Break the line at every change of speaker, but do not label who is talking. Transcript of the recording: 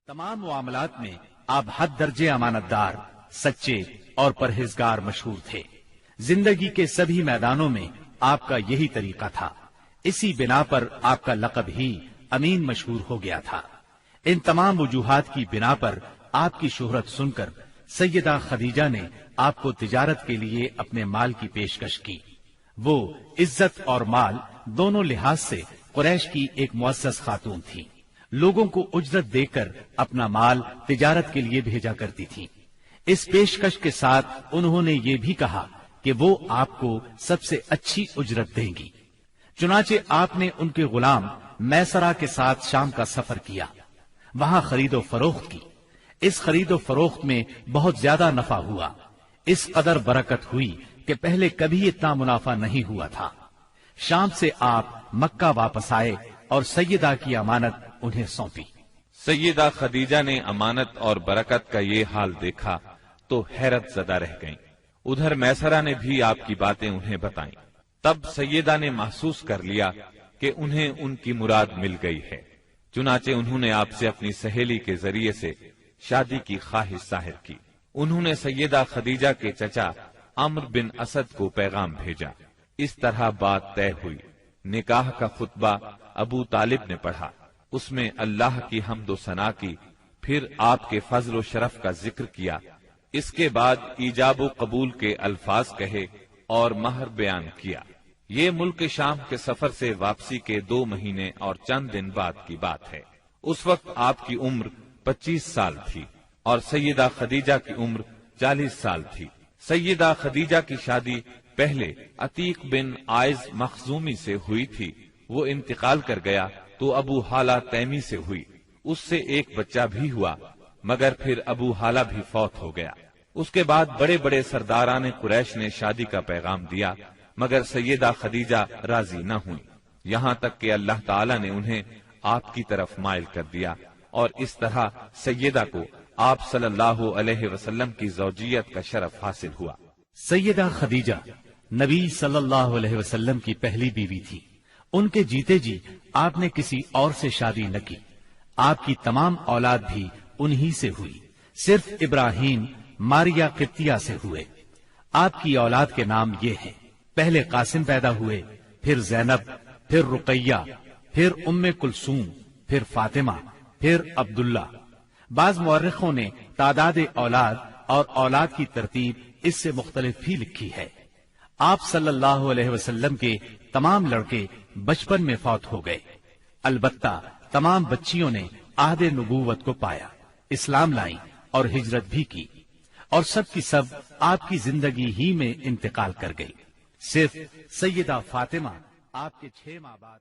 تمام معاملات میں آپ حد درجے امانتدار، سچے اور پرہیزگار مشہور تھے۔ زندگی کے سبھی میدانوں میں آپ کا یہی طریقہ تھا۔ اسی بنا پر آپ کا لقب ہی امین مشہور ہو گیا تھا۔ ان تمام وجوہات کی بنا پر آپ کی شہرت سن کر سیدہ خدیجہ نے آپ کو تجارت کے لیے اپنے مال کی پیشکش کی۔ وہ عزت اور مال دونوں لحاظ سے قریش کی ایک معزز خاتون تھی۔ لوگوں کو اجرت دے کر اپنا مال تجارت کے لیے بھیجا کرتی تھی۔ اس پیشکش کے ساتھ انہوں نے یہ بھی کہا کہ وہ آپ کو سب سے اچھی اجرت دیں گی۔ چنانچہ آپ نے ان کے غلام میسرہ کے ساتھ شام کا سفر کیا، وہاں خرید و فروخت کی۔ اس خرید و فروخت میں بہت زیادہ نفع ہوا، اس قدر برکت ہوئی کہ پہلے کبھی اتنا منافع نہیں ہوا تھا۔ شام سے آپ مکہ واپس آئے اور سیدہ کی امانت انہیں سونپی۔
سیدہ خدیجہ نے امانت اور برکت کا یہ حال دیکھا تو حیرت زدہ رہ گئیں۔ ادھر میسرہ نے بھی آپ کی باتیں انہیں بتائیں۔ تب سیدہ نے محسوس کر لیا کہ انہیں ان کی مراد مل گئی ہے، چنانچہ انہوں نے آپ سے اپنی سہیلی کے ذریعے سے شادی کی خواہش ظاہر کی۔ انہوں نے سیدہ خدیجہ کے چچا عمرو بن اسد کو پیغام بھیجا۔ اس طرح بات طے ہوئی۔ نکاح کا خطبہ ابو طالب نے پڑھا، اس میں اللہ کی حمد و ثنا کی، پھر آپ کے فضل و شرف کا ذکر کیا۔ اس کے بعد ایجاب و قبول کے الفاظ کہے اور مہر بیان کیا۔ یہ ملک شام کے سفر سے واپسی کے 2 مہینے اور چند دن بعد کی بات ہے۔ اس وقت آپ کی عمر 25 سال تھی اور سیدہ خدیجہ کی عمر 40 سال تھی۔ سیدہ خدیجہ کی شادی پہلے عتیق بن عائز مخزومی سے ہوئی تھی۔ وہ انتقال کر گیا تو ابو حالہ تیمی سے ہوئی۔ اس سے ایک بچہ بھی ہوا، مگر پھر ابو حالہ بھی فوت ہو گیا۔ اس کے بعد بڑے بڑے سرداران قریش نے شادی کا پیغام دیا، مگر سیدہ خدیجہ راضی نہ ہوئی، یہاں تک کہ اللہ تعالی نے انہیں آپ کی طرف مائل کر دیا، اور اس طرح سیدہ کو آپ صلی اللہ علیہ وسلم کی زوجیت کا شرف حاصل ہوا۔
سیدہ خدیجہ نبی صلی اللہ علیہ وسلم کی پہلی بیوی تھی۔ ان کے جیتے جی آپ نے کسی اور سے شادی نہ کی۔ آپ کی تمام اولاد بھی انہی سے ہوئی، صرف ابراہیم ماریا قبطیہ سے ہوئے۔ آپ کی اولاد کے نام یہ ہیں: پہلے قاسم پیدا ہوئے، پھر زینب، پھر رقیہ، پھر ام کلثوم، پھر فاطمہ، پھر عبداللہ۔ بعض مورخوں نے تعداد اولاد اور اولاد کی ترتیب اس سے مختلف بھی لکھی ہے۔ آپ صلی اللہ علیہ وسلم کے تمام لڑکے بچپن میں فوت ہو گئے، البتہ تمام بچیوں نے عہد نبوت کو پایا، اسلام لائیں اور ہجرت بھی کی، اور سب کی سب آپ کی زندگی ہی میں انتقال کر گئی۔ صرف سیدہ فاطمہ آپ کے 6 ماہ بعد